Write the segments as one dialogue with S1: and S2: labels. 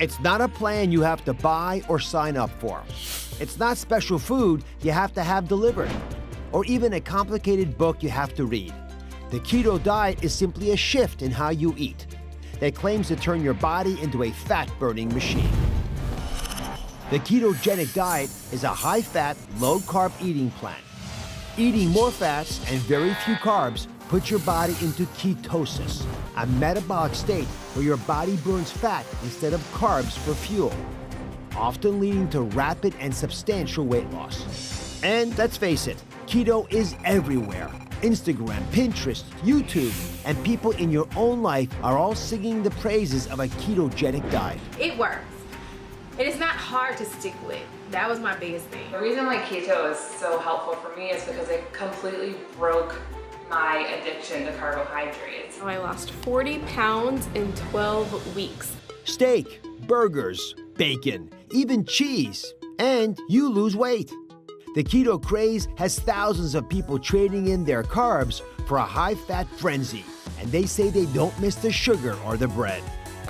S1: It's not a plan you have to buy or sign up for. It's not special food you have to have delivered, or even a complicated book you have to read. The keto diet is simply a shift in how you eat that claims to turn your body into a fat-burning machine. The ketogenic diet is a high-fat, low-carb eating plan. Eating more fats and very few carbs puts your body into ketosis, a metabolic state where your body burns fat instead of carbs for fuel, often leading to rapid and substantial weight loss. And let's face it, keto is everywhere. Instagram, Pinterest, YouTube, and people in your own life are all singing the praises of a ketogenic diet.
S2: It works. It is not hard to stick with. That was my biggest thing.
S3: The reason why keto is so helpful for me is because it completely broke my addiction to carbohydrates.
S2: I lost 40 pounds in 12 weeks.
S1: Steak, burgers, bacon, even cheese, and you lose weight. The keto craze has thousands of people trading in their carbs for a high-fat frenzy, and they say they don't miss the sugar or the bread.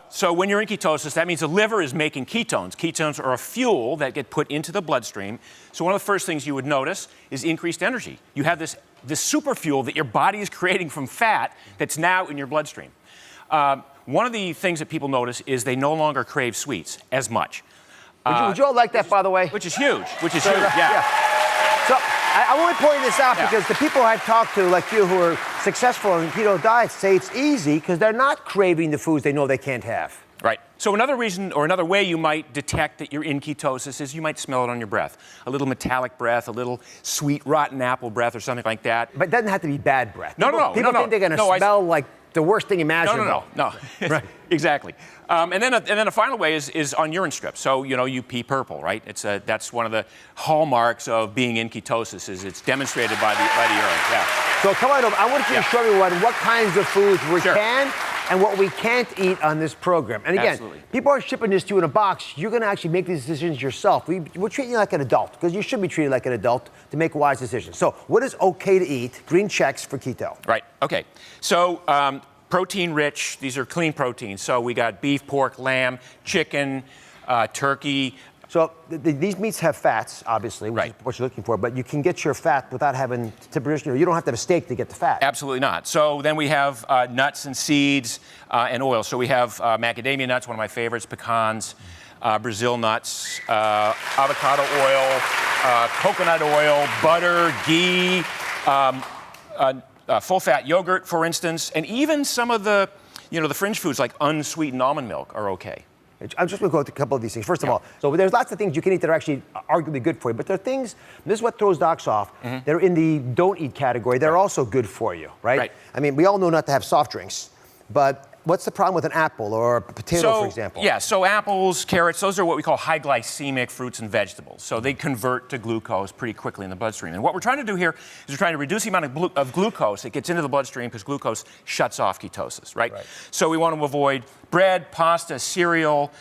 S4: So when you're in ketosis, that means the liver is making ketones. Ketones are a fuel that get put into the bloodstream. So one of the first things you would notice is increased energy. You have this super fuel that your body is creating from fat that's now in your bloodstream. One of the things that people notice is they no longer crave sweets as much.
S5: Would you all like that, by the way?
S4: Which is huge, yeah.
S5: So I want to point this out because the people I've talked to, like you, who are successful in keto diets, say it's easy because they're not craving the foods they know they can't have.
S4: Right. So another reason or another way you might detect that you're in ketosis is you might smell it on your breath. A little metallic breath, a little sweet rotten apple breath or something like that.
S5: But it doesn't have to be bad breath.
S4: No.
S5: People think they're going to smell like the worst thing imaginable.
S4: No. Right. Exactly. And then a final way is on urine strips. So, you pee purple, right? That's one of the hallmarks of being in ketosis is it's demonstrated by the urine. Yeah.
S5: So come on over. I want you to show everyone what kinds of foods we can and what we can't eat on this program. And again, people are shipping this to you in a box. You're going to actually make these decisions yourself. We're treating you like an adult because you should be treated like an adult to make wise decisions. So what is okay to eat? Green checks for keto.
S4: Right. Okay. So protein-rich, these are clean proteins. So we got beef, pork, lamb, chicken, turkey.
S5: So these meats have fats, obviously, which is what you're looking for, but you can get your fat without having to produce, you don't have to have a steak to get the fat.
S4: Absolutely not. So then we have nuts and seeds and oil. So we have macadamia nuts, one of my favorites, pecans, Brazil nuts, avocado oil, coconut oil, butter, ghee, full-fat yogurt, for instance, and even some of the, the fringe foods like unsweetened almond milk are okay.
S5: I'm just going to go through a couple of these things. First of all, so there's lots of things you can eat that are actually arguably good for you, but there are things, this is what throws docs off, they're in the don't eat category, they're also good for you, right? I mean, we all know not to have soft drinks, but what's the problem with an apple or a potato, for example?
S4: Yeah, so apples, carrots, those are what we call high glycemic fruits and vegetables. So they convert to glucose pretty quickly in the bloodstream. And what we're trying to do here is we're trying to reduce the amount of glucose that gets into the bloodstream because glucose shuts off ketosis, right? So we want to avoid bread, pasta, cereal,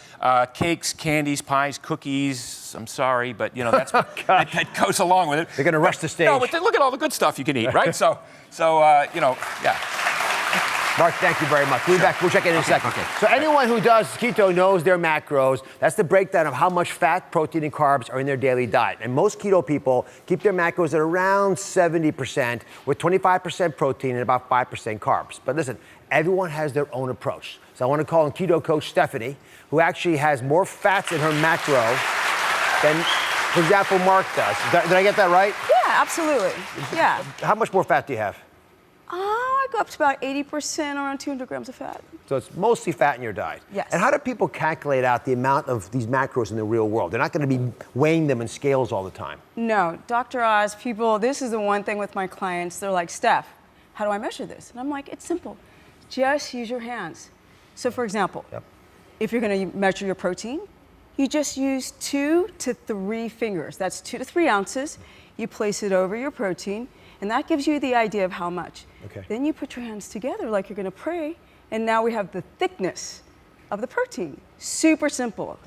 S4: cakes, candies, pies, cookies. I'm sorry, but that's that goes along with it.
S5: They're going to rush the stage.
S4: No, but look at all the good stuff you can eat, right? So yeah.
S5: Mark, thank you very much. We'll be back. We'll check in a second. So anyone who does keto knows their macros. That's the breakdown of how much fat, protein, and carbs are in their daily diet. And most keto people keep their macros at around 70%, with 25% protein and about 5% carbs. But listen, everyone has their own approach. So I want to call in keto coach Stephanie, who actually has more fats in her macro than, for example, Mark does. Did I get that right?
S6: Yeah, absolutely. Yeah.
S5: How much more fat do you have?
S6: I go up to about 80%, around 200 grams of fat.
S5: So it's mostly fat in your diet.
S6: Yes.
S5: And how do people calculate out the amount of these macros in the real world? They're not going to be weighing them in scales all the time.
S6: No, Dr. Oz, this is the one thing with my clients. They're like, Steph, how do I measure this? And I'm like, it's simple. Just use your hands. So for example, if you're going to measure your protein, you just use 2 to 3 fingers. That's 2 to 3 ounces. You place it over your protein, and that gives you the idea of how much. Then you put your hands together like you're going to pray, and now we have the thickness of the protein. Super simple.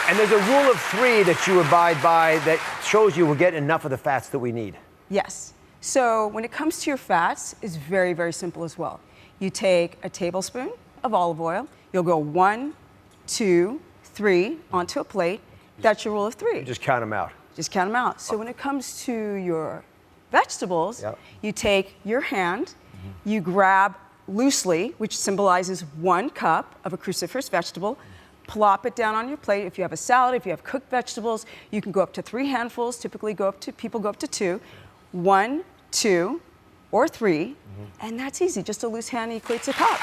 S5: And there's a rule of 3 that you abide by that shows you we'll get enough of the fats that we need.
S6: Yes. So when it comes to your fats, it's very, very simple as well. You take a tablespoon of olive oil, You'll go 1, 2, 3 onto a plate. That's your rule of 3.
S5: Just count them out.
S6: Just count them out. So when it comes to your vegetables, you take your hand, you grab loosely, which symbolizes 1 cup of a cruciferous vegetable, plop it down on your plate. If you have a salad, if you have cooked vegetables, you can go up to 3 handfuls. Typically people go up to 2. 1, 2, or 3, and that's easy. Just a loose hand equates a cup.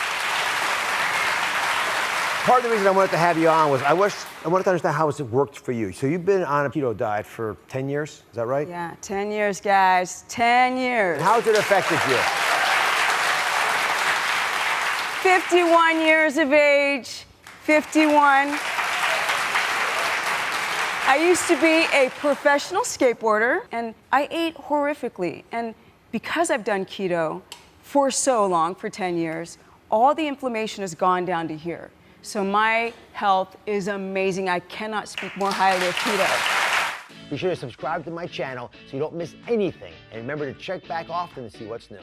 S5: Part of the reason I wanted to have you on was I wanted to understand how it worked for you. So you've been on a keto diet for 10 years, is that right?
S6: Yeah, 10 years, guys, 10 years.
S5: And how has it affected you?
S6: 51 years of age, 51. I used to be a professional skateboarder, and I ate horrifically. And because I've done keto for so long, for 10 years, all the inflammation has gone down to here. So my health is amazing. I cannot speak more highly of keto.
S5: Be sure to subscribe to my channel so you don't miss anything. And remember to check back often to see what's new.